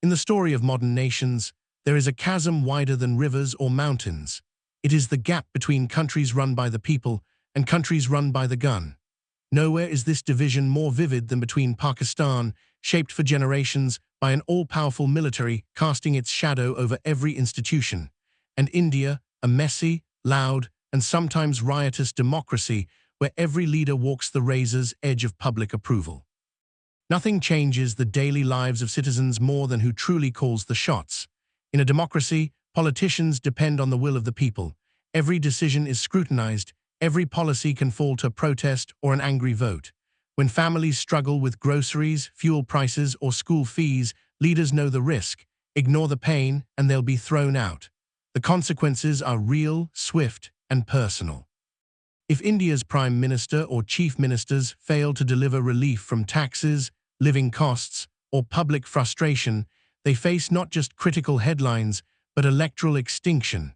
In the story of modern nations, there is a chasm wider than rivers or mountains. It is the gap between countries run by the people and countries run by the gun. Nowhere is this division more vivid than between Pakistan, shaped for generations by an all-powerful military casting its shadow over every institution, and India, a messy, loud, and sometimes riotous democracy where every leader walks the razor's edge of public approval. Nothing changes the daily lives of citizens more than who truly calls the shots. In a democracy, politicians depend on the will of the people. Every decision is scrutinized. Every policy can fall to protest or an angry vote. When families struggle with groceries, fuel prices, or school fees, leaders know the risk. Ignore the pain, and they'll be thrown out. The consequences are real, swift, and personal. If India's Prime Minister or Chief Ministers fail to deliver relief from taxes, living costs, or public frustration, they face not just critical headlines, but electoral extinction.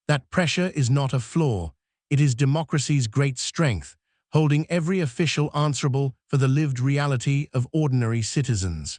That pressure is not a flaw. It is democracy's great strength, holding every official answerable for the lived reality of ordinary citizens.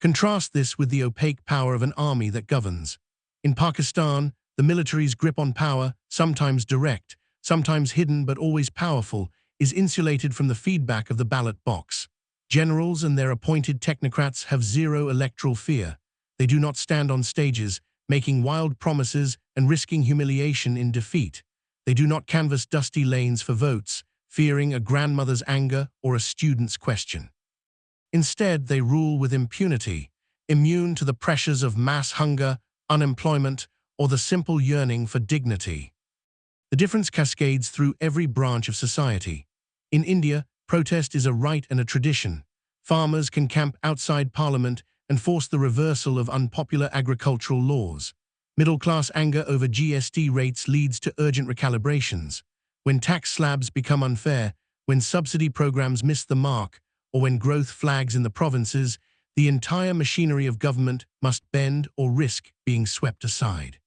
Contrast this with the opaque power of an army that governs. In Pakistan, the military's grip on power, sometimes direct, sometimes hidden but always powerful, is insulated from the feedback of the ballot box. Generals and their appointed technocrats have zero electoral fear. They do not stand on stages, making wild promises and risking humiliation in defeat. They do not canvass dusty lanes for votes, fearing a grandmother's anger or a student's question. Instead, they rule with impunity, immune to the pressures of mass hunger, unemployment, or the simple yearning for dignity. The difference cascades through every branch of society. In India, protest is a right and a tradition. Farmers can camp outside parliament and force the reversal of unpopular agricultural laws. Middle-class anger over GST rates leads to urgent recalibrations. When tax slabs become unfair, when subsidy programs miss the mark, or when growth flags in the provinces, the entire machinery of government must bend or risk being swept aside.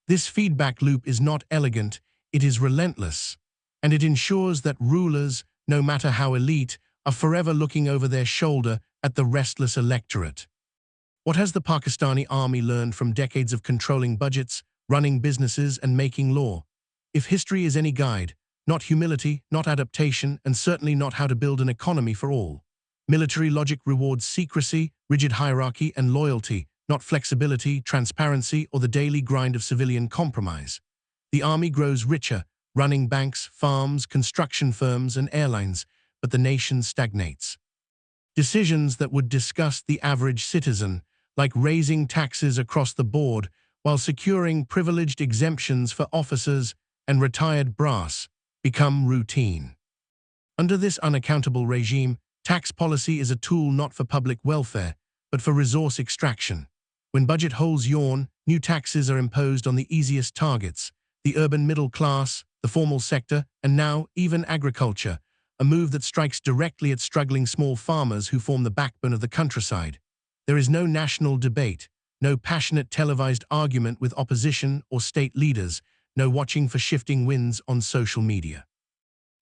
This feedback loop is not elegant, it is relentless, and it ensures that rulers, no matter how elite, are forever looking over their shoulder at the restless electorate. What has the Pakistani army learned from decades of controlling budgets, running businesses, and making law? If history is any guide, not humility, not adaptation, and certainly not how to build an economy for all. Military logic rewards secrecy, rigid hierarchy, and loyalty, not flexibility, transparency, or the daily grind of civilian compromise. The army grows richer, running banks, farms, construction firms, and airlines, but the nation stagnates. Decisions that would disgust the average citizen, like raising taxes across the board while securing privileged exemptions for officers and retired brass, become routine. Under this unaccountable regime, tax policy is a tool not for public welfare, but for resource extraction. When budget holes yawn, new taxes are imposed on the easiest targets, the urban middle class, the formal sector, and now even agriculture, a move that strikes directly at struggling small farmers who form the backbone of the countryside. There is no national debate, no passionate televised argument with opposition or state leaders, no watching for shifting winds on social media.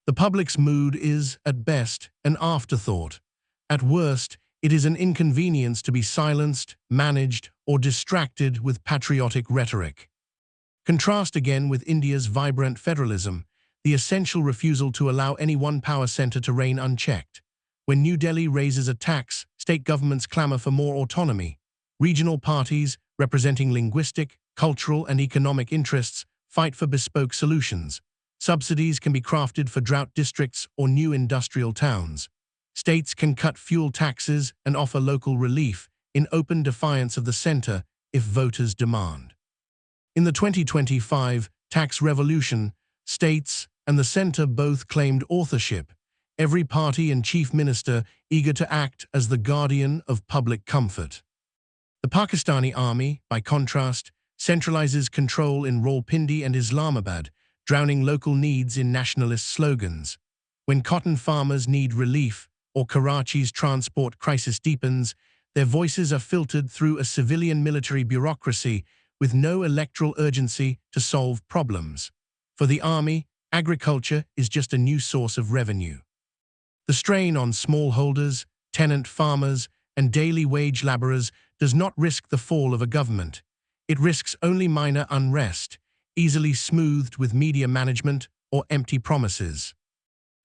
The public's mood is, at best, an afterthought. At worst, it is an inconvenience to be silenced, managed, or distracted with patriotic rhetoric. Contrast again with India's vibrant federalism, the essential refusal to allow any one power center to reign unchecked. When New Delhi raises a tax, state governments clamor for more autonomy. Regional parties, representing linguistic, cultural, and economic interests, fight for bespoke solutions. Subsidies can be crafted for drought districts or new industrial towns. States can cut fuel taxes and offer local relief in open defiance of the center if voters demand. In the 2025 tax revolution, states and the center both claimed authorship, every party and chief minister eager to act as the guardian of public comfort. The Pakistani army, by contrast, centralizes control in Rawalpindi and Islamabad, drowning local needs in nationalist slogans. When cotton farmers need relief or Karachi's transport crisis deepens, their voices are filtered through a civilian military bureaucracy with no electoral urgency to solve problems. For the army, agriculture is just a new source of revenue. The strain on smallholders, tenant farmers, and daily wage laborers does not risk the fall of a government. It risks only minor unrest, easily smoothed with media management or empty promises.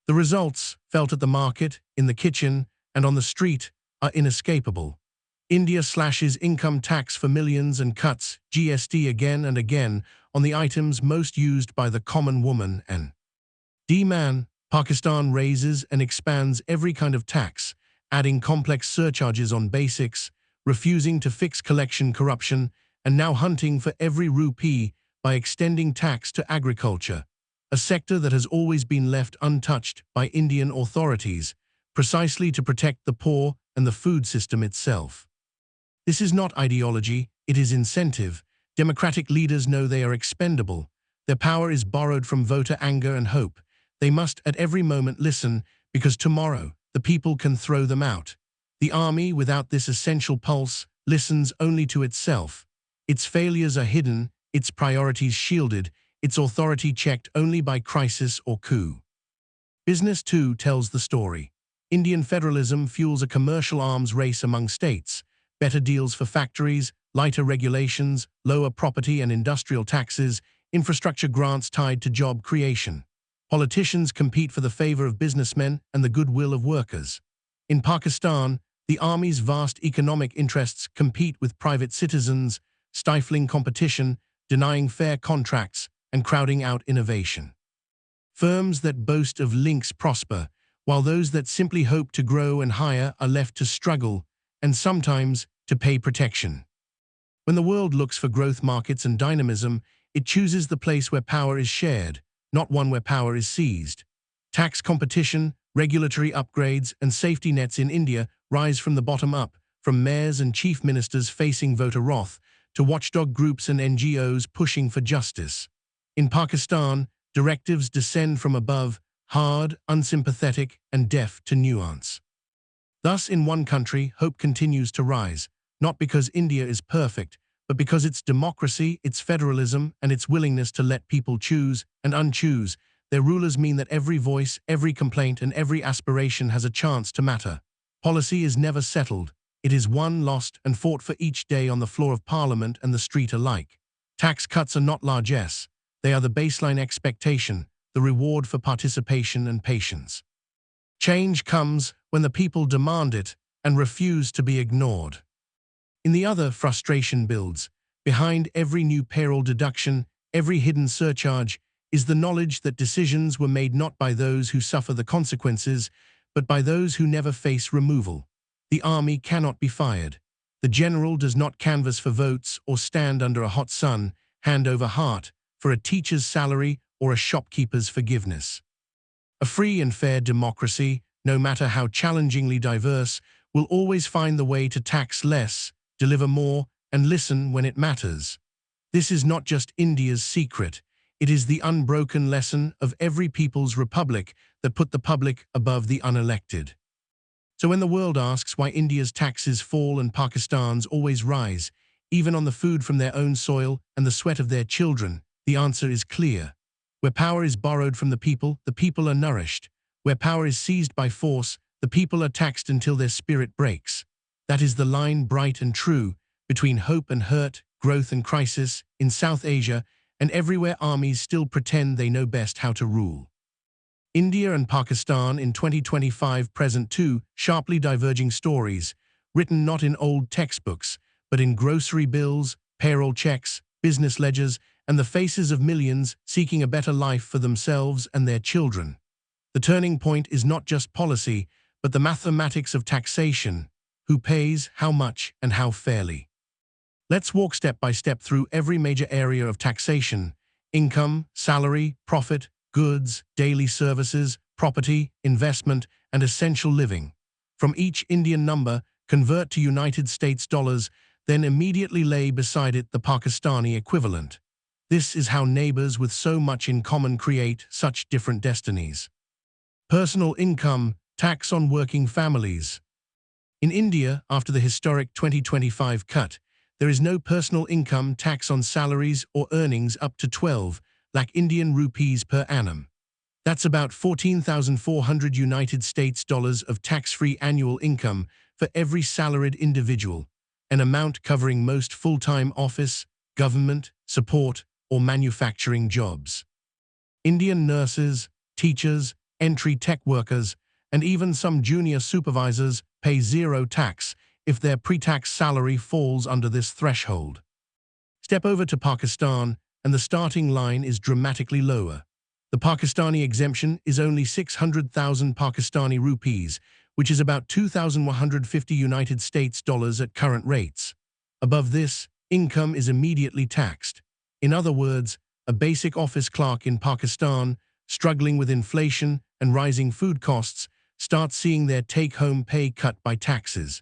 The results, felt at the market, in the kitchen, and on the street, are inescapable. India slashes income tax for millions and cuts GST again and again on the items most used by the common woman and D-man. Pakistan raises and expands every kind of tax, adding complex surcharges on basics, refusing to fix collection corruption, and now hunting for every rupee by extending tax to agriculture, a sector that has always been left untouched by Indian authorities, precisely to protect the poor and the food system itself. This is not ideology, it is incentive. Democratic leaders know they are expendable. Their power is borrowed from voter anger and hope. They must at every moment listen, because tomorrow the people can throw them out. The army, without this essential pulse, listens only to itself. Its failures are hidden, its priorities shielded, its authority checked only by crisis or coup. Business, too, tells the story. Indian federalism fuels a commercial arms race among states. Better deals for factories, lighter regulations, lower property and industrial taxes, infrastructure grants tied to job creation. Politicians compete for the favor of businessmen and the goodwill of workers. In Pakistan, the army's vast economic interests compete with private citizens, stifling competition, denying fair contracts, and crowding out innovation. Firms that boast of links prosper, while those that simply hope to grow and hire are left to struggle, and sometimes to pay protection. When the world looks for growth markets and dynamism, it chooses the place where power is shared, not one where power is seized. Tax competition, regulatory upgrades, and safety nets in India rise from the bottom up, from mayors and chief ministers facing voter wrath to watchdog groups and NGOs pushing for justice. In Pakistan, directives descend from above, hard, unsympathetic, and deaf to nuance. Thus, in one country, hope continues to rise, not because India is perfect, but because its democracy, its federalism, and its willingness to let people choose and unchoose their rulers mean that every voice, every complaint, and every aspiration has a chance to matter. Policy is never settled. It is won, lost, and fought for each day on the floor of Parliament and the street alike. Tax cuts are not largesse. They are the baseline expectation, the reward for participation and patience. Change comes when the people demand it and refuse to be ignored. In the other, frustration builds. Behind every new payroll deduction, every hidden surcharge, is the knowledge that decisions were made not by those who suffer the consequences, but by those who never face removal. The army cannot be fired. The general does not canvass for votes or stand under a hot sun, hand over heart, for a teacher's salary or a shopkeeper's forgiveness. A free and fair democracy, no matter how challengingly diverse, will always find the way to tax less, deliver more, and listen when it matters. This is not just India's secret. It is the unbroken lesson of every people's republic that put the public above the unelected. So when the world asks why India's taxes fall and Pakistan's always rise, even on the food from their own soil and the sweat of their children, the answer is clear. Where power is borrowed from the people are nourished. Where power is seized by force, the people are taxed until their spirit breaks. That is the line, bright and true, between hope and hurt, growth and crisis, in South Asia, and everywhere armies still pretend they know best how to rule. India and Pakistan in 2025 present two sharply diverging stories, written not in old textbooks, but in grocery bills, payroll checks, business ledgers, and the faces of millions seeking a better life for themselves and their children. The turning point is not just policy, but the mathematics of taxation. Who pays, how much, and how fairly? Let's walk step by step through every major area of taxation: income, salary, profit, goods, daily services, property, investment, and essential living. From each Indian number, convert to United States dollars, then immediately lay beside it the Pakistani equivalent. This is how neighbors with so much in common create such different destinies. Personal income, tax on working families. In India, after the historic 2025 cut, there is no personal income tax on salaries or earnings up to 12 lakh Indian rupees per annum. That's about 14,400 United States dollars of tax-free annual income for every salaried individual. an amount covering most full-time office, government, support, or manufacturing jobs. Indian nurses, teachers, entry tech workers, and even some junior supervisors pay zero tax if their pre-tax salary falls under this threshold. Step over to Pakistan, and the starting line is dramatically lower. The Pakistani exemption is only 600,000 Pakistani rupees, which is about 2,150 United States dollars at current rates. Above this, income is immediately taxed. In other words, a basic office clerk in Pakistan, struggling with inflation and rising food costs, starts seeing their take-home pay cut by taxes,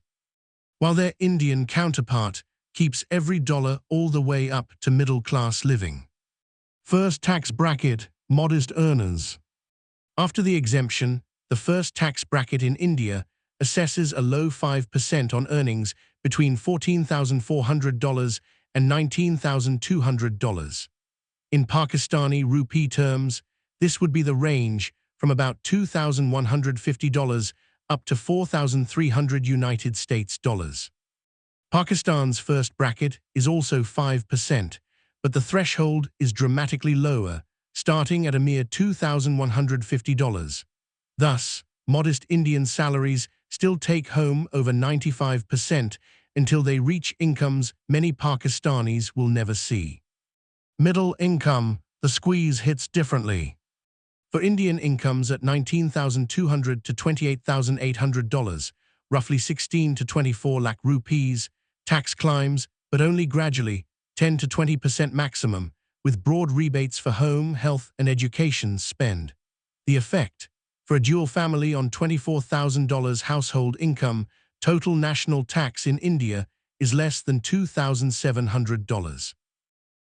while their Indian counterpart keeps every dollar all the way up to middle-class living. First tax bracket, modest earners. After the exemption, the first tax bracket in India assesses a low 5% on earnings between $14,400 and $19,200. In Pakistani rupee terms, this would be the range from about $2,150 up to 4,300 United States dollars. Pakistan's first bracket is also 5%, but the threshold is dramatically lower, starting at a mere $2,150. Thus, modest Indian salaries still take home over 95% until they reach incomes many Pakistanis will never see. Middle income, the squeeze hits differently. For Indian incomes at $19,200 to $28,800, roughly 16 to 24 lakh rupees, tax climbs, but only gradually, 10 to 20% maximum, with broad rebates for home, health, and education spend. The effect: for a dual family on $24,000 household income, total national tax in India is less than $2,700.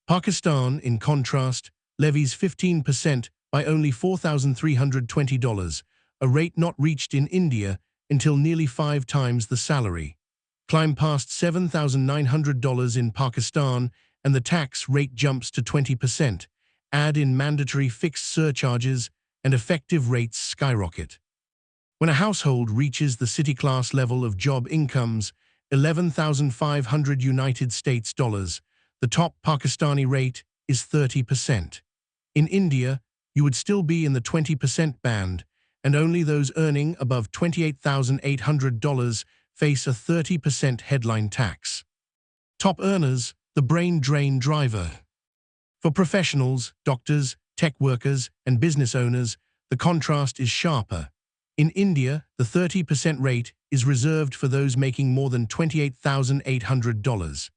Pakistan, in contrast, levies 15% by only $4,320, a rate not reached in India until nearly 5 times the salary. Climb past $7,900 in Pakistan, and the tax rate jumps to 20%. Add in mandatory fixed surcharges, and effective rates skyrocket. When a household reaches the city-class level of job incomes, 11,500 United States dollars, the top Pakistani rate is 30%. In India, you would still be in the 20% band, and only those earning above $28,800 face a 30% headline tax. Top earners, the brain drain driver. For professionals, doctors, tech workers, and business owners, the contrast is sharper. In India, the 30% rate is reserved for those making more than $28,800.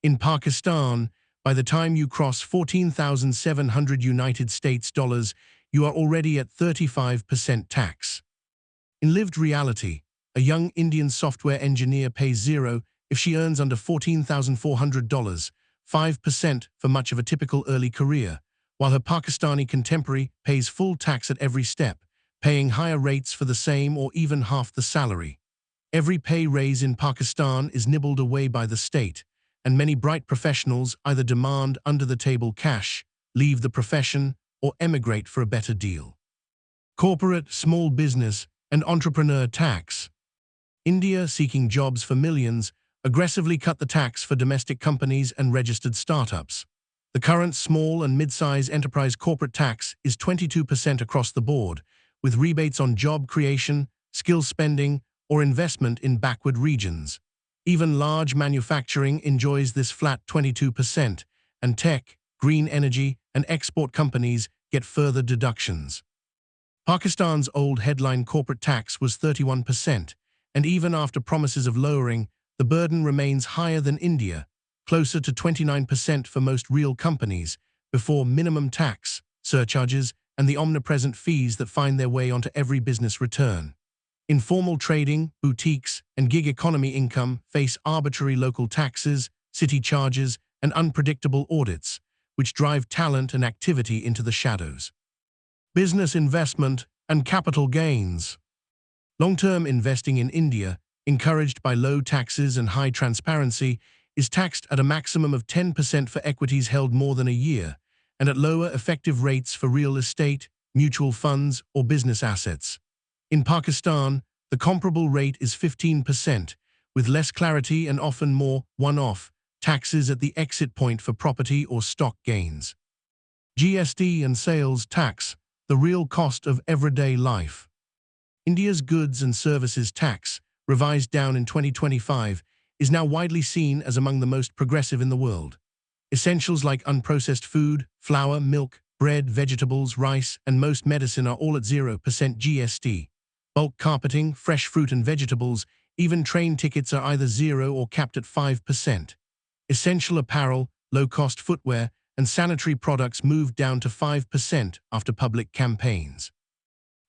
In Pakistan, by the time you cross 14,700 United States dollars, you are already at 35% tax. In lived reality, a young Indian software engineer pays zero if she earns under $14,400, 5% for much of a typical early career, while her Pakistani contemporary pays full tax at every step, paying higher rates for the same or even half the salary. Every pay raise in Pakistan is nibbled away by the state, and many bright professionals either demand under-the-table cash, leave the profession, or emigrate for a better deal. Corporate, small business, and entrepreneur tax. India, seeking jobs for millions, aggressively cut the tax for domestic companies and registered startups. The current small and mid-size enterprise corporate tax is 22% across the board, with rebates on job creation, skill spending, or investment in backward regions. Even large manufacturing enjoys this flat 22%, and tech, green energy, and export companies get further deductions. Pakistan's old headline corporate tax was 31%, and even after promises of lowering, the burden remains higher than India, closer to 29% for most real companies, before minimum tax, surcharges, and the omnipresent fees that find their way onto every business return. Informal trading, boutiques, and gig economy income face arbitrary local taxes, city charges, and unpredictable audits, which drive talent and activity into the shadows. Business investment and capital gains. Long-term investing in India, encouraged by low taxes and high transparency, is taxed at a maximum of 10% for equities held more than a year, and at lower effective rates for real estate, mutual funds, or business assets. In Pakistan, the comparable rate is 15%, with less clarity and often more one-off taxes at the exit point for property or stock gains. GST and sales tax, the real cost of everyday life. India's goods and services tax, revised down in 2025, is now widely seen as among the most progressive in the world. Essentials like unprocessed food, flour, milk, bread, vegetables, rice, and most medicine are all at 0% GST. Bulk carpeting, fresh fruit and vegetables, even train tickets are either 0 or capped at 5%. Essential apparel, low-cost footwear, and sanitary products moved down to 5% after public campaigns.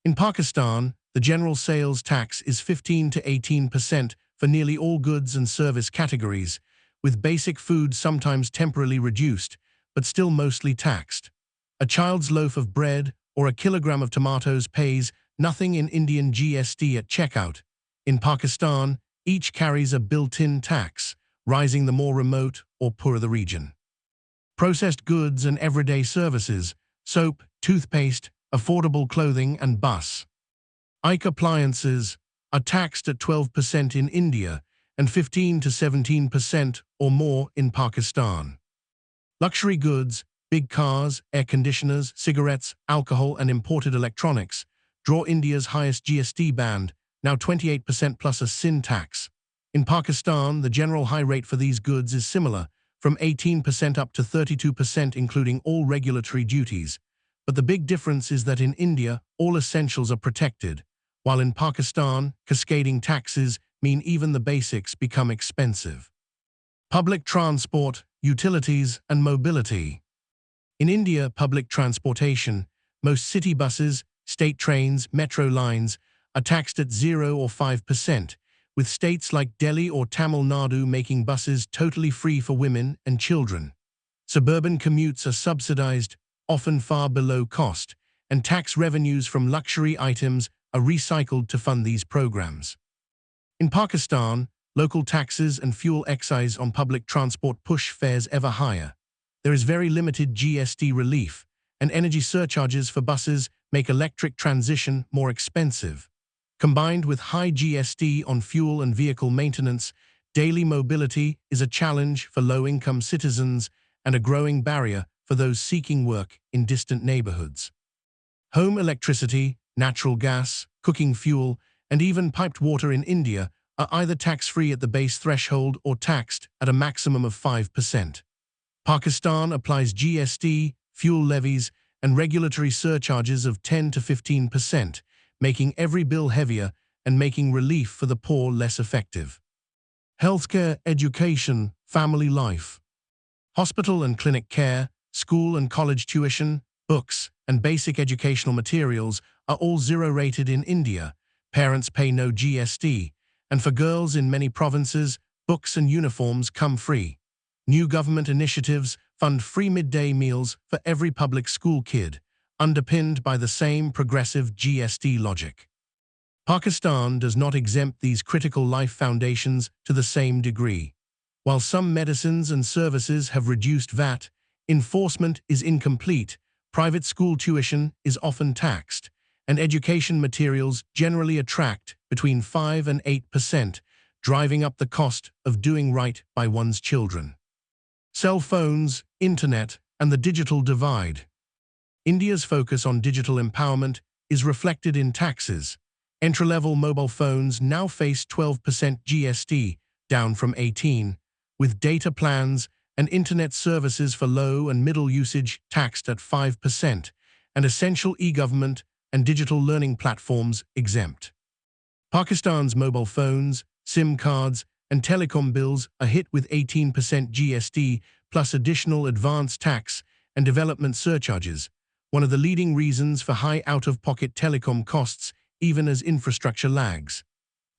In Pakistan, the general sales tax is 15 to 18% for nearly all goods and service categories, with basic food sometimes temporarily reduced, but still mostly taxed. A child's loaf of bread or a kilogram of tomatoes pays nothing in Indian GST at checkout. In Pakistan, each carries a built-in tax, rising the more remote or poorer the region. Processed goods and everyday services, soap, toothpaste, affordable clothing and bus. PAK appliances are taxed at 12% in India and 15 to 17% or more in Pakistan. Luxury goods, big cars, air conditioners, cigarettes, alcohol and imported electronics draw India's highest GST band, now 28% plus a sin tax. In Pakistan, the general high rate for these goods is similar, from 18% up to 32% including all regulatory duties. But the big difference is that in India, all essentials are protected, while in Pakistan, cascading taxes mean even the basics become expensive. Public transport, utilities, and mobility. In India, public transportation, most city buses, state trains, metro lines, are taxed at 0 or 5%, with states like Delhi or Tamil Nadu making buses totally free for women and children. Suburban commutes are subsidized, often far below cost, and tax revenues from luxury items are recycled to fund these programs. In Pakistan, local taxes and fuel excise on public transport push fares ever higher. There is very limited GST relief, and energy surcharges for buses make electric transition more expensive. Combined with high GST on fuel and vehicle maintenance, daily mobility is a challenge for low-income citizens and a growing barrier for those seeking work in distant neighborhoods. Home electricity, natural gas, cooking fuel, and even piped water in India are either tax-free at the base threshold or taxed at a maximum of 5%. Pakistan applies GST, fuel levies, and regulatory surcharges of 10 to 15%, making every bill heavier and making relief for the poor less effective. Healthcare, education, family life. Hospital and clinic care, school and college tuition, books, and basic educational materials are all zero-rated in India. Parents pay no GST, and for girls in many provinces, books and uniforms come free. New government initiatives fund free midday meals for every public school kid, underpinned by the same progressive GST logic. Pakistan does not exempt these critical life foundations to the same degree. While some medicines and services have reduced VAT, enforcement is incomplete, private school tuition is often taxed, and education materials generally attract between 5 and 8%, driving up the cost of doing right by one's children. Cell phones, internet, and the digital divide. India's focus on digital empowerment is reflected in taxes. Entry-level mobile phones now face 12% GST, down from 18%, with data plans and internet services for low and middle usage taxed at 5%, and essential e-government and digital learning platforms exempt. Pakistan's mobile phones, SIM cards, and telecom bills are hit with 18% GST plus additional advance tax and development surcharges, one of the leading reasons for high out-of-pocket telecom costs even as infrastructure lags.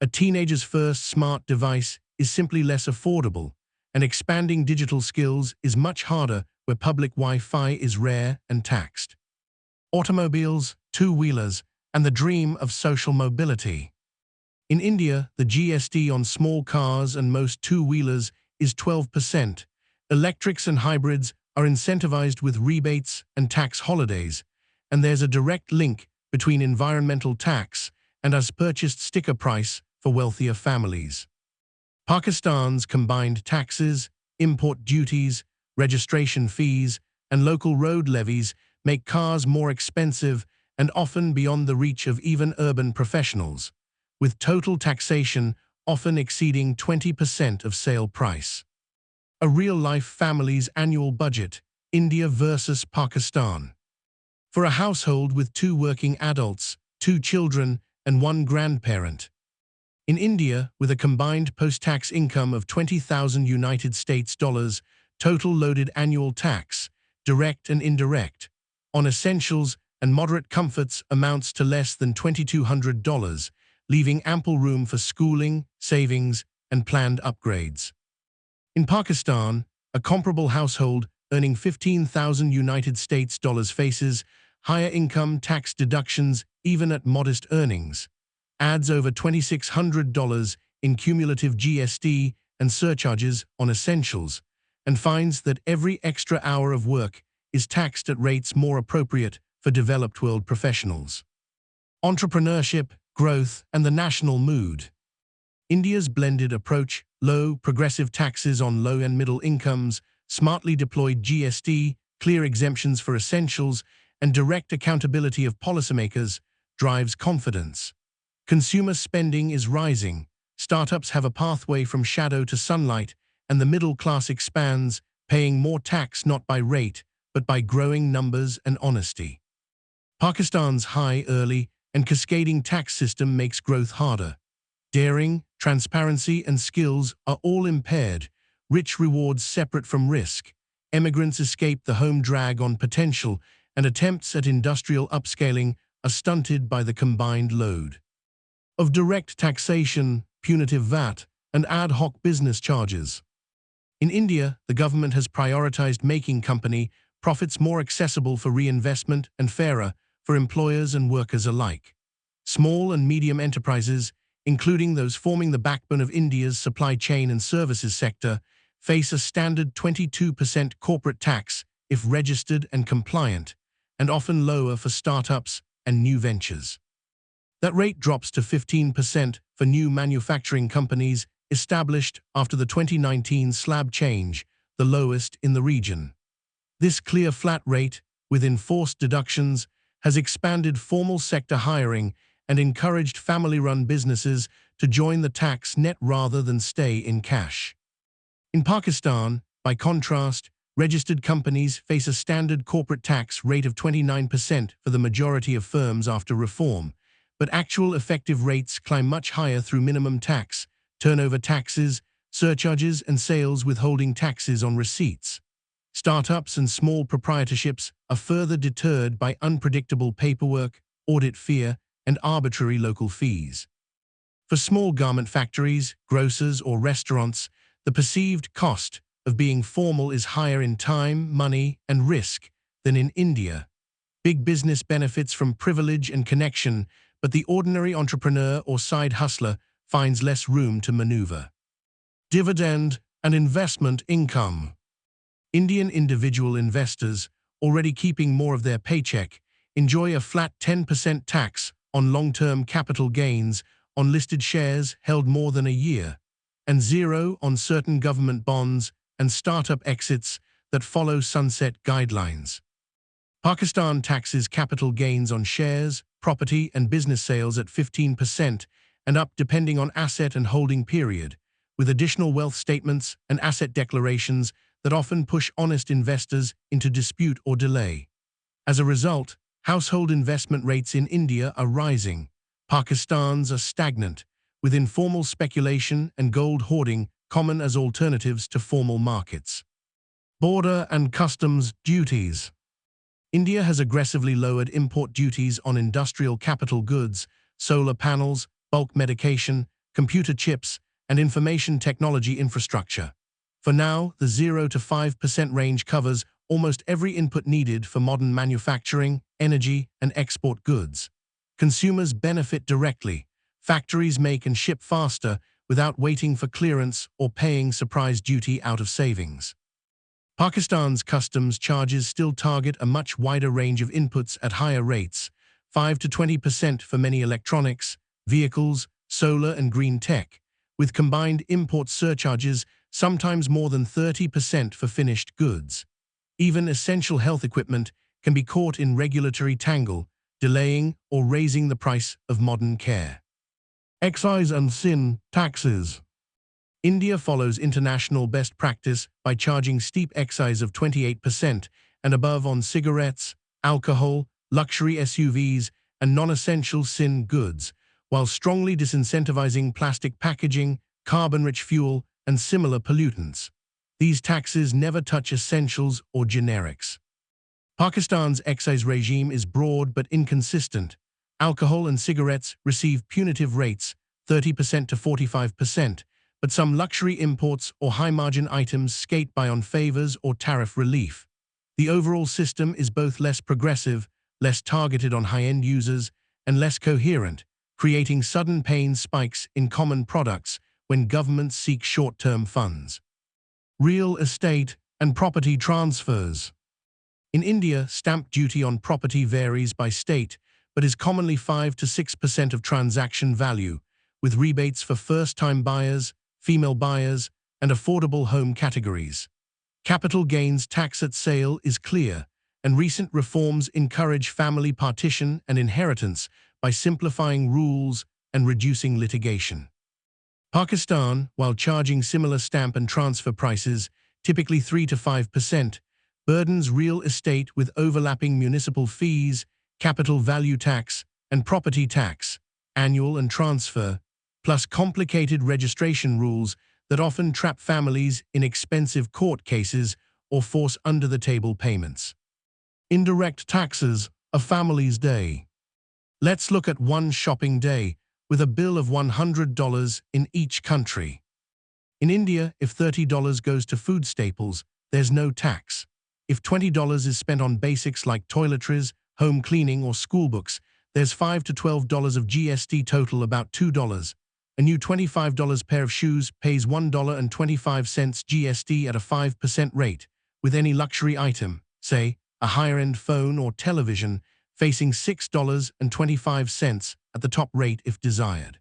A teenager's first smart device is simply less affordable, and expanding digital skills is much harder where public Wi-Fi is rare and taxed. Automobiles, two-wheelers, and the dream of social mobility. In India, the GST on small cars and most two-wheelers is 12%. Electrics and hybrids are incentivized with rebates and tax holidays, and there's a direct link between environmental tax and as-purchased sticker price for wealthier families. Pakistan's combined taxes, import duties, registration fees, and local road levies make cars more expensive and often beyond the reach of even urban professionals, with total taxation often exceeding 20% of sale price. A real-life family's annual budget, India versus Pakistan. For a household with 2 working adults, 2 children, and 1 grandparent. In India, with a combined post-tax income of 20,000 United States dollars, total loaded annual tax, direct and indirect, on essentials and moderate comforts amounts to less than $2,200, leaving ample room for schooling, savings, and planned upgrades. In Pakistan, a comparable household earning 15,000 United States dollars faces higher income tax deductions even at modest earnings, adds over $2,600 in cumulative GST and surcharges on essentials, and finds that every extra hour of work is taxed at rates more appropriate for developed world professionals. Entrepreneurship, growth, and the national mood. India's blended approach, low, progressive taxes on low and middle incomes, smartly deployed GST, clear exemptions for essentials, and direct accountability of policymakers, drives confidence. Consumer spending is rising, startups have a pathway from shadow to sunlight, and the middle class expands, paying more tax not by rate, but by growing numbers and honesty. Pakistan's high, early, and cascading tax system makes growth harder. Daring, transparency, and skills are all impaired, rich rewards separate from risk. Immigrants escape the home drag on potential, and attempts at industrial upscaling are stunted by the combined load of direct taxation, punitive VAT, and ad hoc business charges. In India, the government has prioritized making company profits more accessible for reinvestment and fairer for employers and workers alike. Small and medium enterprises, including those forming the backbone of India's supply chain and services sector, face a standard 22% corporate tax if registered and compliant, and often lower for startups and new ventures. That rate drops to 15% for new manufacturing companies established after the 2019 slab change, the lowest in the region. This clear flat rate, with enforced deductions, has expanded formal sector hiring and encouraged family-run businesses to join the tax net rather than stay in cash. In Pakistan, by contrast, registered companies face a standard corporate tax rate of 29% for the majority of firms after reform, but actual effective rates climb much higher through minimum tax, turnover taxes, surcharges, and sales withholding taxes on receipts. Startups and small proprietorships are further deterred by unpredictable paperwork, audit fear, and arbitrary local fees. For small garment factories, grocers, or restaurants, the perceived cost of being formal is higher in time, money, and risk than in India. Big business benefits from privilege and connection, but the ordinary entrepreneur or side hustler finds less room to maneuver. Dividend and investment income. Indian individual investors, already keeping more of their paycheck, enjoy a flat 10% tax on long-term capital gains on listed shares held more than a year, and 0 on certain government bonds and startup exits that follow sunset guidelines. Pakistan taxes capital gains on shares, property, and business sales at 15% and up depending on asset and holding period, with additional wealth statements and asset declarations that often push honest investors into dispute or delay. As a result, household investment rates in India are rising. Pakistan's are stagnant, with informal speculation and gold hoarding common as alternatives to formal markets. Border and customs duties. India has aggressively lowered import duties on industrial capital goods, solar panels, bulk medication, computer chips, and information technology infrastructure. For now, the 0 to 5% range covers almost every input needed for modern manufacturing, energy, and export goods. Consumers benefit directly. Factories make and ship faster without waiting for clearance or paying surprise duty out of savings. Pakistan's customs charges still target a much wider range of inputs at higher rates, 5 to 20% for many electronics, vehicles, solar and green tech, with combined import surcharges sometimes more than 30% for finished goods. Even essential health equipment can be caught in regulatory tangle, delaying or raising the price of modern care. Excise and sin taxes. India follows international best practice by charging steep excise of 28% and above on cigarettes, alcohol, luxury SUVs, and non-essential sin goods, while strongly disincentivizing plastic packaging, carbon-rich fuel, and similar pollutants. These taxes never touch essentials or generics. Pakistan's excise regime is broad but inconsistent. Alcohol and cigarettes receive punitive rates, 30% to 45%, but some luxury imports or high-margin items skate by on favors or tariff relief. The overall system is both less progressive, less targeted on high-end users, and less coherent, creating sudden pain spikes in common products when governments seek short-term funds. Real estate and property transfers. In India, stamp duty on property varies by state, but is commonly 5 to 6% of transaction value, with rebates for first-time buyers, female buyers, and affordable home categories. Capital gains tax at sale is clear, and recent reforms encourage family partition and inheritance by simplifying rules and reducing litigation. Pakistan, while charging similar stamp and transfer prices, typically 3 to 5%, burdens real estate with overlapping municipal fees, capital value tax, and property tax, annual and transfer, plus complicated registration rules that often trap families in expensive court cases or force under-the-table payments. Indirect taxes, a family's day. Let's look at one shopping day with a bill of $100 in each country. In India, if $30 goes to food staples, there's no tax. If $20 is spent on basics like toiletries, home cleaning, or school books, there's $5 to $12 of GST, total about $2. A new $25 pair of shoes pays $1.25 GST at a 5% rate, with any luxury item, say, a higher-end phone or television, facing $6.25 at the top rate if desired.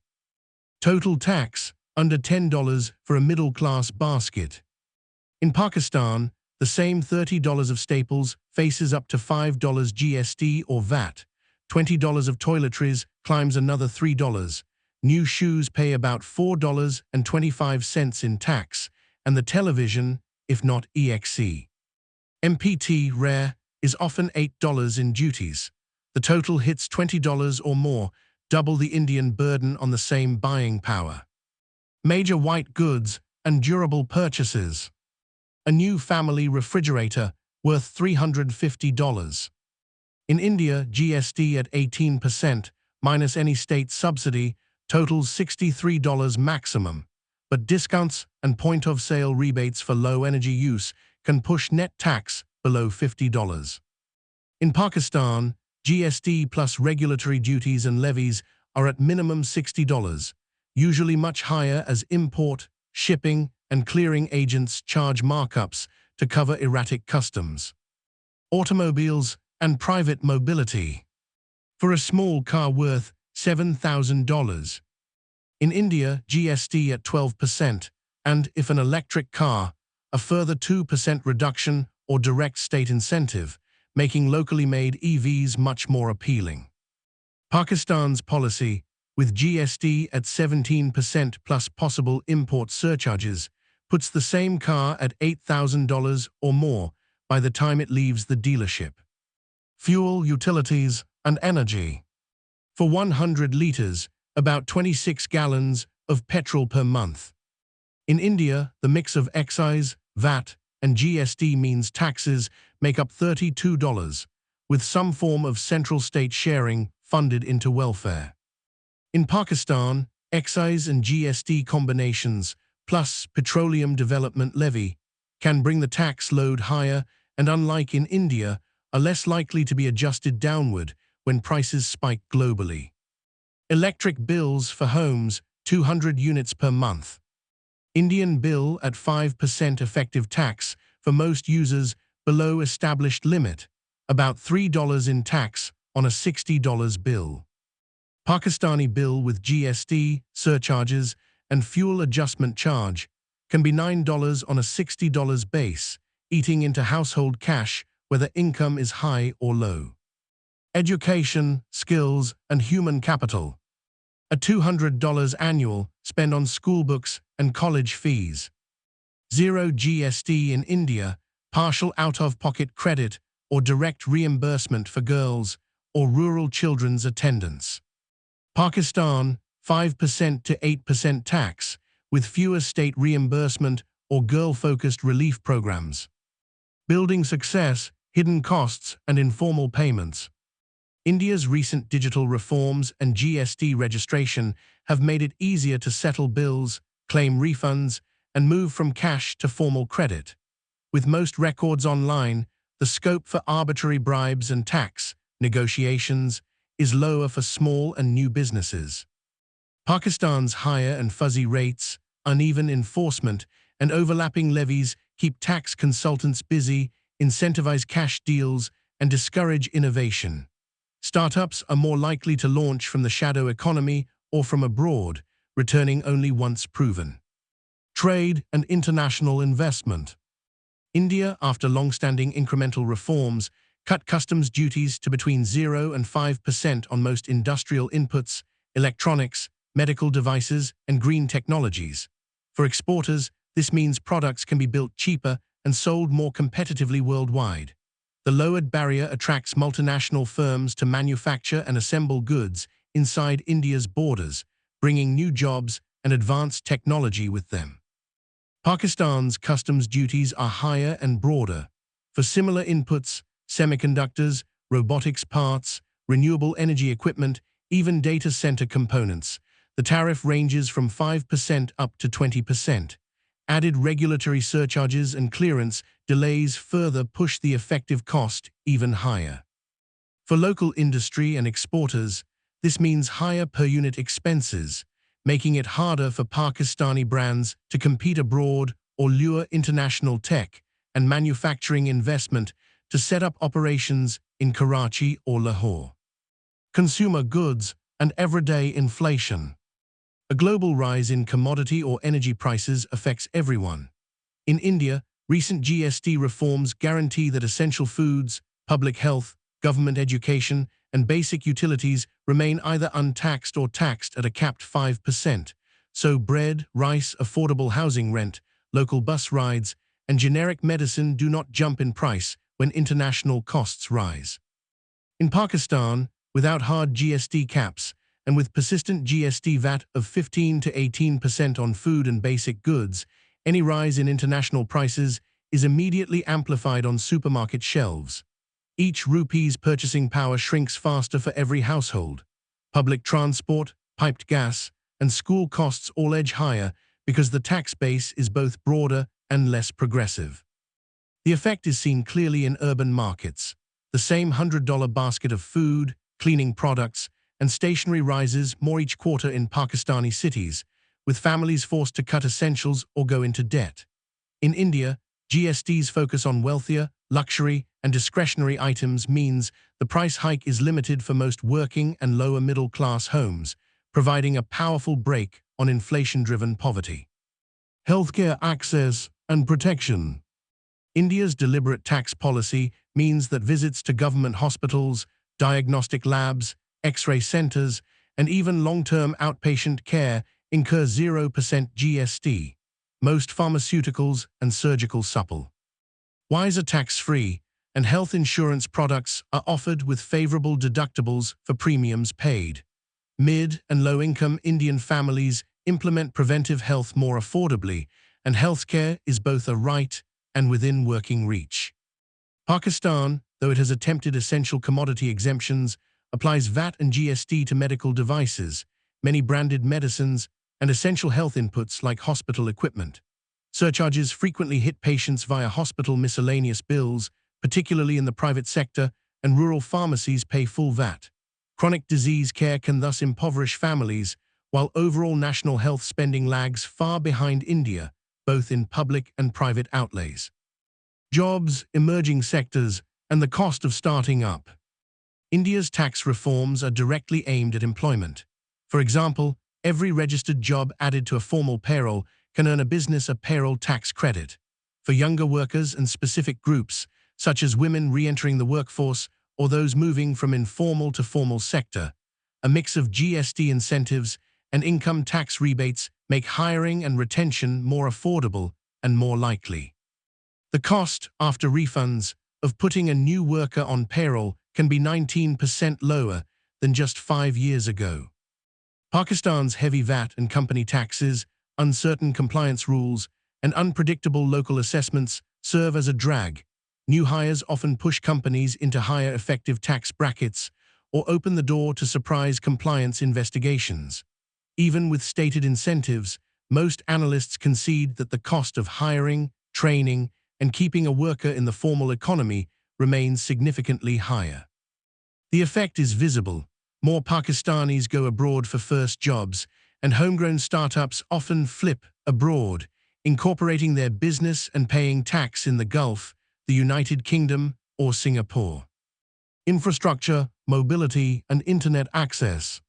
Total tax, under $10 for a middle-class basket. In Pakistan, the same $30 of staples faces up to $5 GST or VAT. $20 of toiletries climbs another $3. New shoes pay about $4.25 in tax, and the television, if not EXE. MPT rare is often $8 in duties. The total hits $20 or more, double the Indian burden on the same buying power. Major white goods and durable purchases. A new family refrigerator worth $350. In India, GST at 18%, minus any state subsidy, totals $63 maximum, but discounts and point-of-sale rebates for low-energy use can push net tax below $50. In Pakistan, GST plus regulatory duties and levies are at minimum $60, usually much higher as import, shipping, and clearing agents charge markups to cover erratic customs. Automobiles and private mobility. For a small car worth $7,000. In India, GST at 12%, and if an electric car, a further 2% reduction or direct state incentive, making locally made EVs much more appealing. Pakistan's policy, with GST at 17% plus possible import surcharges, puts the same car at $8,000 or more by the time it leaves the dealership. Fuel, utilities, and energy. For 100 liters, about 26 gallons of petrol per month. In India, the mix of excise, VAT, and GST means taxes make up $32, with some form of central state sharing funded into welfare. In Pakistan, excise and GST combinations, plus petroleum development levy, can bring the tax load higher and, unlike in India, are less likely to be adjusted downward when prices spike globally. Electric bills for homes, 200 units per month. Indian bill at 5% effective tax for most users below established limit, about $3 in tax on a $60 bill. Pakistani bill with GST, surcharges, and fuel adjustment charge can be $9 on a $60 base, eating into household cash whether income is high or low. Education, skills, and human capital. A $200 annual spend on school books and college fees. Zero GST in India, partial out-of-pocket credit or direct reimbursement for girls or rural children's attendance. Pakistan, 5% to 8% tax, with fewer state reimbursement or girl-focused relief programs. Building success, hidden costs, and informal payments. India's recent digital reforms and GST registration have made it easier to settle bills, claim refunds, and move from cash to formal credit. With most records online, the scope for arbitrary bribes and tax negotiations is lower for small and new businesses. Pakistan's higher and fuzzy rates, uneven enforcement, and overlapping levies keep tax consultants busy, incentivize cash deals, and discourage innovation. Startups are more likely to launch from the shadow economy or from abroad, returning only once proven. Trade and international investment. India, after long-standing incremental reforms, cut customs duties to between 0 and 5% on most industrial inputs, electronics, medical devices, and green technologies. For exporters, this means products can be built cheaper and sold more competitively worldwide. The lowered barrier attracts multinational firms to manufacture and assemble goods inside India's borders, bringing new jobs and advanced technology with them. Pakistan's customs duties are higher and broader. For similar inputs, semiconductors, robotics parts, renewable energy equipment, even data center components, the tariff ranges from 5% up to 20%. Added regulatory surcharges and clearance delays further push the effective cost even higher. For local industry and exporters, this means higher per-unit expenses, making it harder for Pakistani brands to compete abroad or lure international tech and manufacturing investment to set up operations in Karachi or Lahore. Consumer goods and everyday inflation. A global rise in commodity or energy prices affects everyone. In India, recent GST reforms guarantee that essential foods, public health, government education, and basic utilities remain either untaxed or taxed at a capped 5%. So bread, rice, affordable housing rent, local bus rides, and generic medicine do not jump in price when international costs rise. In Pakistan, without hard GST caps, and with persistent GST VAT of 15 to 18% on food and basic goods, any rise in international prices is immediately amplified on supermarket shelves. Each rupee's purchasing power shrinks faster for every household. Public transport, piped gas, and school costs all edge higher because the tax base is both broader and less progressive. The effect is seen clearly in urban markets. The same $100 basket of food, cleaning products, and stationery rises more each quarter in Pakistani cities, with families forced to cut essentials or go into debt. In India, GST's focus on wealthier, luxury, and discretionary items means the price hike is limited for most working and lower middle-class homes, providing a powerful brake on inflation-driven poverty. Healthcare access and protection. India's deliberate tax policy means that visits to government hospitals, diagnostic labs, X-ray centers, and even long-term outpatient care incur 0% GST. Most pharmaceuticals and surgical supple. Wise are tax-free, and health insurance products are offered with favorable deductibles for premiums paid. Mid- and low-income Indian families implement preventive health more affordably, and healthcare is both a right and within working reach. Pakistan, though it has attempted essential commodity exemptions, applies VAT and GST to medical devices, many branded medicines, and essential health inputs like hospital equipment. Surcharges frequently hit patients via hospital miscellaneous bills, particularly in the private sector, and rural pharmacies pay full VAT. Chronic disease care can thus impoverish families, while overall national health spending lags far behind India, both in public and private outlays. Jobs, emerging sectors, and the cost of starting up. India's tax reforms are directly aimed at employment. For example, Every registered job added to a formal payroll can earn a business a payroll tax credit. For younger workers and specific groups, such as women re-entering the workforce or those moving from informal to formal sector, a mix of GST incentives and income tax rebates make hiring and retention more affordable and more likely. The cost, after refunds, of putting a new worker on payroll can be 19% lower than just 5 years ago. Pakistan's heavy VAT and company taxes, uncertain compliance rules, and unpredictable local assessments serve as a drag. New hires often push companies into higher effective tax brackets or open the door to surprise compliance investigations. Even with stated incentives, most analysts concede that the cost of hiring, training, and keeping a worker in the formal economy remains significantly higher. The effect is visible. More Pakistanis go abroad for first jobs, and homegrown startups often flip abroad, incorporating their business and paying tax in the Gulf, the United Kingdom, or Singapore. Infrastructure, mobility, and internet access.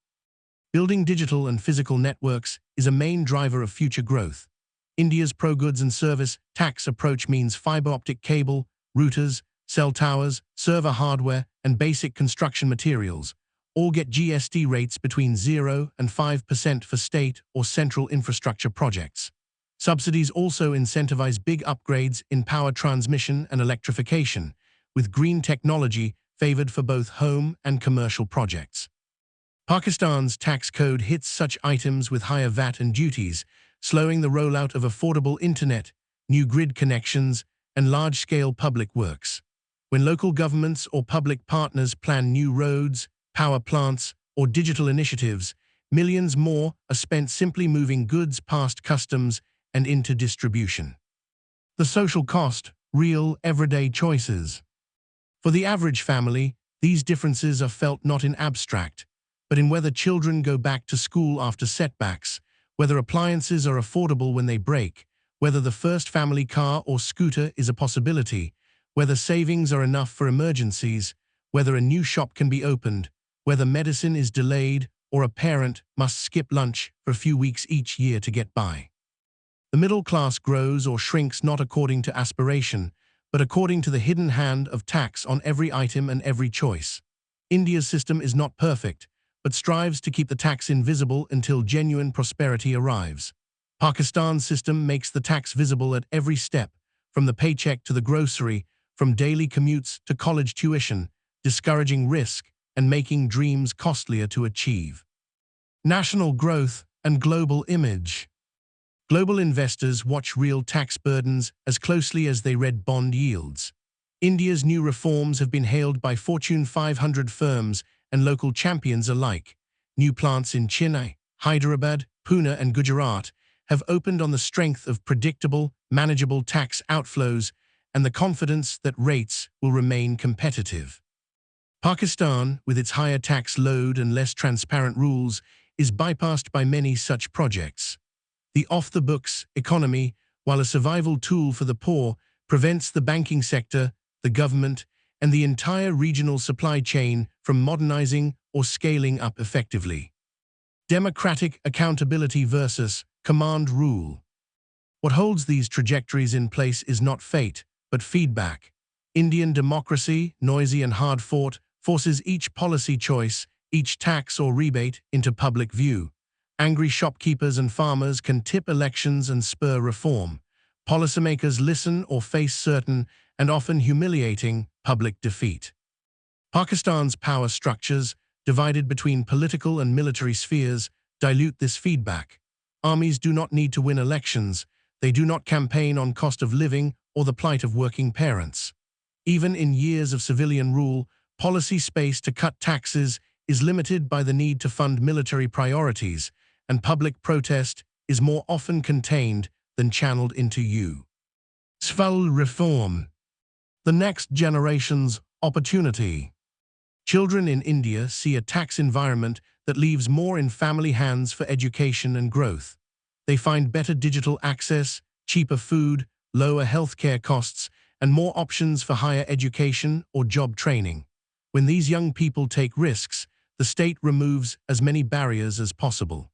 Building digital and physical networks is a main driver of future growth. India's pro-goods and service tax approach means fiber optic cable, routers, cell towers, server hardware, and basic construction materials all get GST rates between 0 and 5% for state or central infrastructure projects. Subsidies also incentivize big upgrades in power transmission and electrification, with green technology favored for both home and commercial projects. Pakistan's tax code hits such items with higher VAT and duties, slowing the rollout of affordable internet, new grid connections, and large-scale public works. When local governments or public partners plan new roads, power plants, or digital initiatives, millions more are spent simply moving goods past customs and into distribution. The social cost, real, everyday choices. For the average family, these differences are felt not in abstract, but in whether children go back to school after setbacks, whether appliances are affordable when they break, whether the first family car or scooter is a possibility, whether savings are enough for emergencies, whether a new shop can be opened, whether medicine is delayed, or a parent must skip lunch for a few weeks each year to get by. The middle class grows or shrinks not according to aspiration, but according to the hidden hand of tax on every item and every choice. India's system is not perfect, but strives to keep the tax invisible until genuine prosperity arrives. Pakistan's system makes the tax visible at every step, from the paycheck to the grocery, from daily commutes to college tuition, discouraging risk and making dreams costlier to achieve. National growth and global image. Global investors watch real tax burdens as closely as they read bond yields. India's new reforms have been hailed by Fortune 500 firms and local champions alike. New plants in Chennai, Hyderabad, Pune, and Gujarat have opened on the strength of predictable, manageable tax outflows and the confidence that rates will remain competitive. Pakistan, with its higher tax load and less transparent rules, is bypassed by many such projects. The off-the-books economy, while a survival tool for the poor, prevents the banking sector, the government, and the entire regional supply chain from modernizing or scaling up effectively. Democratic accountability versus command rule. What holds these trajectories in place is not fate, but feedback. Indian democracy, noisy and hard-fought, forces each policy choice, each tax or rebate into public view. Angry shopkeepers and farmers can tip elections and spur reform. Policymakers listen or face certain and often humiliating public defeat. Pakistan's power structures, divided between political and military spheres, dilute this feedback. Armies do not need to win elections. They do not campaign on cost of living or the plight of working parents. Even in years of civilian rule, policy space to cut taxes is limited by the need to fund military priorities, and public protest is more often contained than channeled into useful reform. The next generation's opportunity. Children in India see a tax environment that leaves more in family hands for education and growth. They find better digital access, cheaper food, lower healthcare costs, and more options for higher education or job training. When these young people take risks, the state removes as many barriers as possible.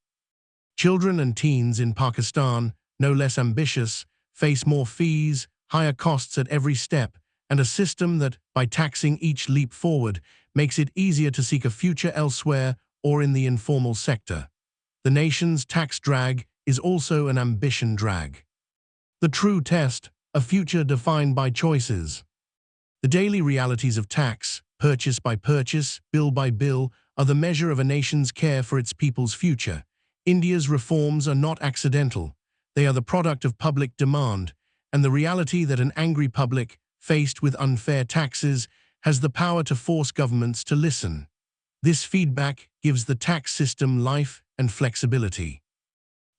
Children and teens in Pakistan, no less ambitious, face more fees, higher costs at every step, and a system that, by taxing each leap forward, makes it easier to seek a future elsewhere or in the informal sector. The nation's tax drag is also an ambition drag. The true test, a future defined by choices. The daily realities of tax, purchase by purchase, bill by bill, are the measure of a nation's care for its people's future. India's reforms are not accidental. They are the product of public demand, and the reality that an angry public, faced with unfair taxes, has the power to force governments to listen. This feedback gives the tax system life and flexibility.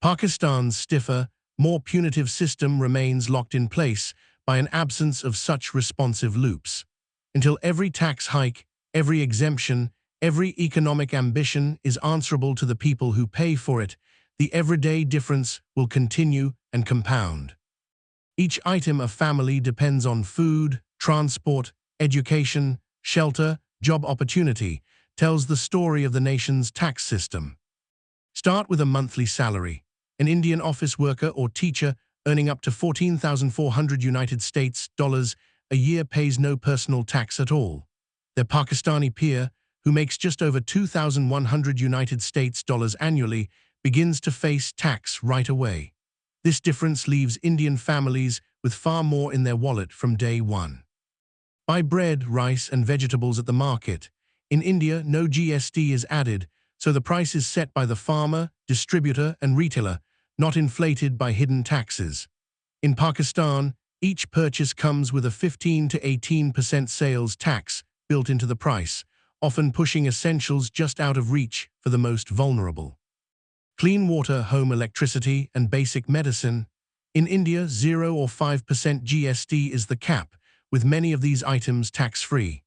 Pakistan's stiffer, more punitive system remains locked in place by an absence of such responsive loops. Until every tax hike, every exemption, every economic ambition is answerable to the people who pay for it, the everyday difference will continue and compound. Each item a family depends on food, transport, education, shelter, job opportunity, tells the story of the nation's tax system. Start with a monthly salary. An Indian office worker or teacher earning up to 14,400 United States dollars a year pays no personal tax at all. Their Pakistani peer, who makes just over 2,100 United States dollars annually, begins to face tax right away. This difference leaves Indian families with far more in their wallet from day one. Buy bread, rice, and vegetables at the market. In India, no GST is added, so the price is set by the farmer, distributor, and retailer, not inflated by hidden taxes. In Pakistan, each purchase comes with a 15 to 18% sales tax built into the price, often pushing essentials just out of reach for the most vulnerable. Clean water, home electricity, and basic medicine. In India, 0 or 5% GST is the cap, with many of these items tax-free.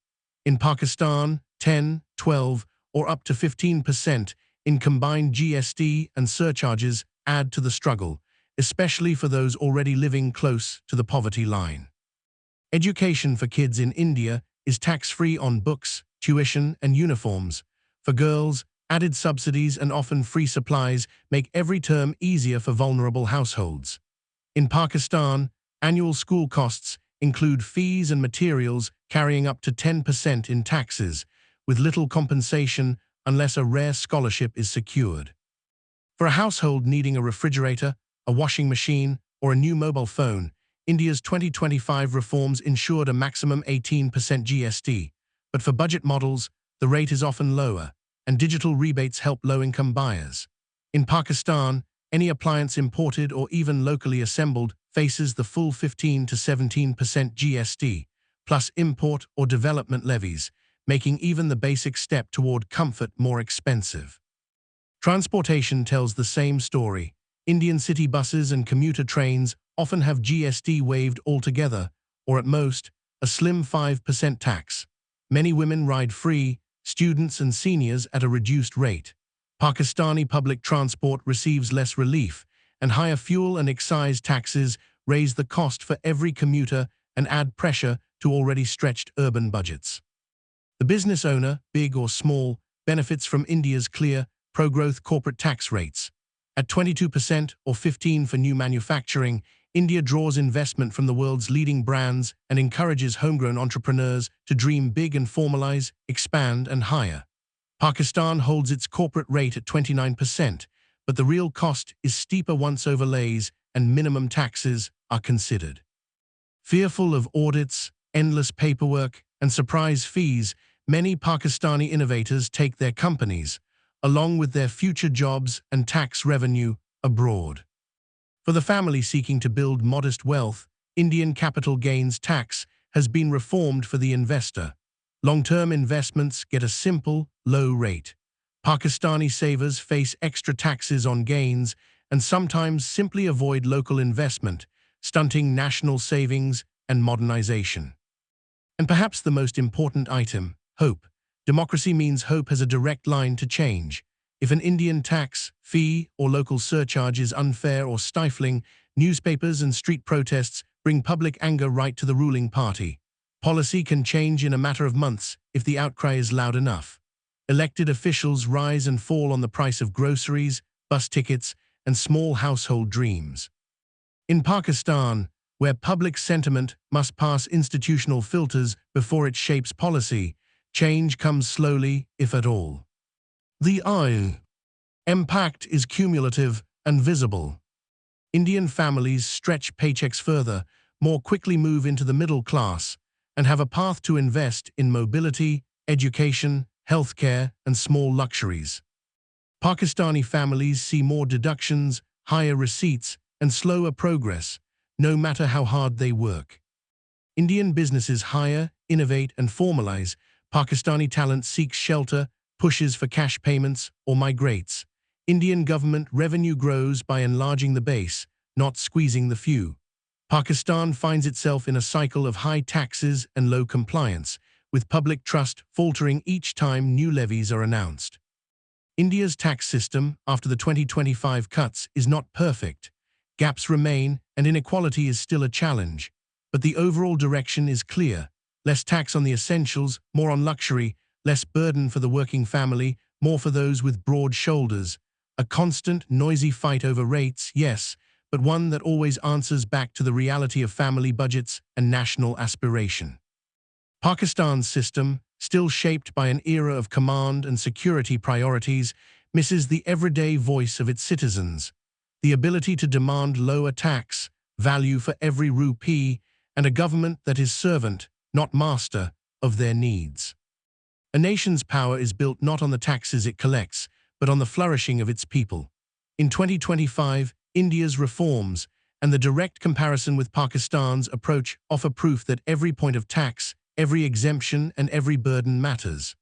In Pakistan, 10, 12, or up to 15% in combined GST and surcharges add to the struggle, especially for those already living close to the poverty line. Education for kids in India is tax-free on books, tuition, and uniforms. For girls, added subsidies and often free supplies make every term easier for vulnerable households. In Pakistan, annual school costs include fees and materials carrying up to 10% in taxes, with little compensation unless a rare scholarship is secured. For a household needing a refrigerator, a washing machine, or a new mobile phone, India's 2025 reforms ensured a maximum 18% GST, but for budget models, the rate is often lower, and digital rebates help low-income buyers. In Pakistan, any appliance imported or even locally assembled faces the full 15 to 17% GST, plus import or development levies, making even the basic step toward comfort more expensive. Transportation tells the same story. Indian city buses and commuter trains often have GST waived altogether, or at most, a slim 5% tax. Many women ride free, students and seniors at a reduced rate. Pakistani public transport receives less relief, and higher fuel and excise taxes raise the cost for every commuter and add pressure to already stretched urban budgets. The business owner, big or small, benefits from India's clear, pro-growth corporate tax rates. At 22% or 15% for new manufacturing, India draws investment from the world's leading brands and encourages homegrown entrepreneurs to dream big and formalize, expand, and hire. Pakistan holds its corporate rate at 29%, but the real cost is steeper once overlays and minimum taxes are considered. Fearful of audits, endless paperwork, and surprise fees, many Pakistani innovators take their companies, along with their future jobs and tax revenue, abroad. For the family seeking to build modest wealth, Indian capital gains tax has been reformed for the investor. Long-term investments get a simple, low rate. Pakistani savers face extra taxes on gains and sometimes simply avoid local investment, stunting national savings and modernization. And perhaps the most important item, hope. Democracy means hope has a direct line to change. If an Indian tax, fee, or local surcharge is unfair or stifling, newspapers and street protests bring public anger right to the ruling party. Policy can change in a matter of months if the outcry is loud enough. Elected officials rise and fall on the price of groceries, bus tickets, and small household dreams. In Pakistan, where public sentiment must pass institutional filters before it shapes policy, change comes slowly, if at all. The impact is cumulative and visible. Indian families stretch paychecks further, more quickly move into the middle class, and have a path to invest in mobility, education, healthcare, and small luxuries. Pakistani families see more deductions, higher receipts, and slower progress, no matter how hard they work. Indian businesses hire, innovate, and formalize. Pakistani talent seeks shelter, pushes for cash payments, or migrates. Indian government revenue grows by enlarging the base, not squeezing the few. Pakistan finds itself in a cycle of high taxes and low compliance, with public trust faltering each time new levies are announced. India's tax system, after the 2025 cuts, is not perfect. Gaps remain, and inequality is still a challenge. But the overall direction is clear. Less tax on the essentials, more on luxury, less burden for the working family, more for those with broad shoulders. A constant, noisy fight over rates, yes, but one that always answers back to the reality of family budgets and national aspiration. Pakistan's system, still shaped by an era of command and security priorities, misses the everyday voice of its citizens, the ability to demand lower tax, value for every rupee, and a government that is servant, not master, of their needs. A nation's power is built not on the taxes it collects, but on the flourishing of its people. In 2025, India's reforms and the direct comparison with Pakistan's approach offer proof that every point of tax, every exemption, and every burden matters.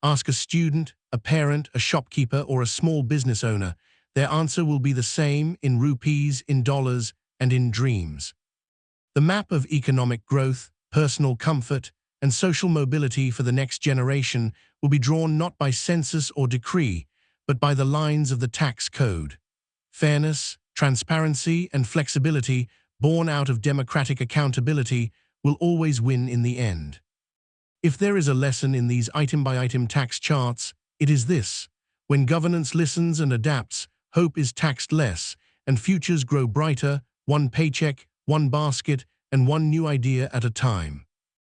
Ask a student, a parent, a shopkeeper, or a small business owner. Their answer will be the same in rupees, in dollars, and in dreams. The map of economic growth, personal comfort, and social mobility for the next generation will be drawn not by census or decree, but by the lines of the tax code. Fairness, transparency, and flexibility, born out of democratic accountability, will always win in the end. If there is a lesson in these item-by-item tax charts, it is this: when governance listens and adapts, hope is taxed less, and futures grow brighter, one paycheck, one basket, and one new idea at a time.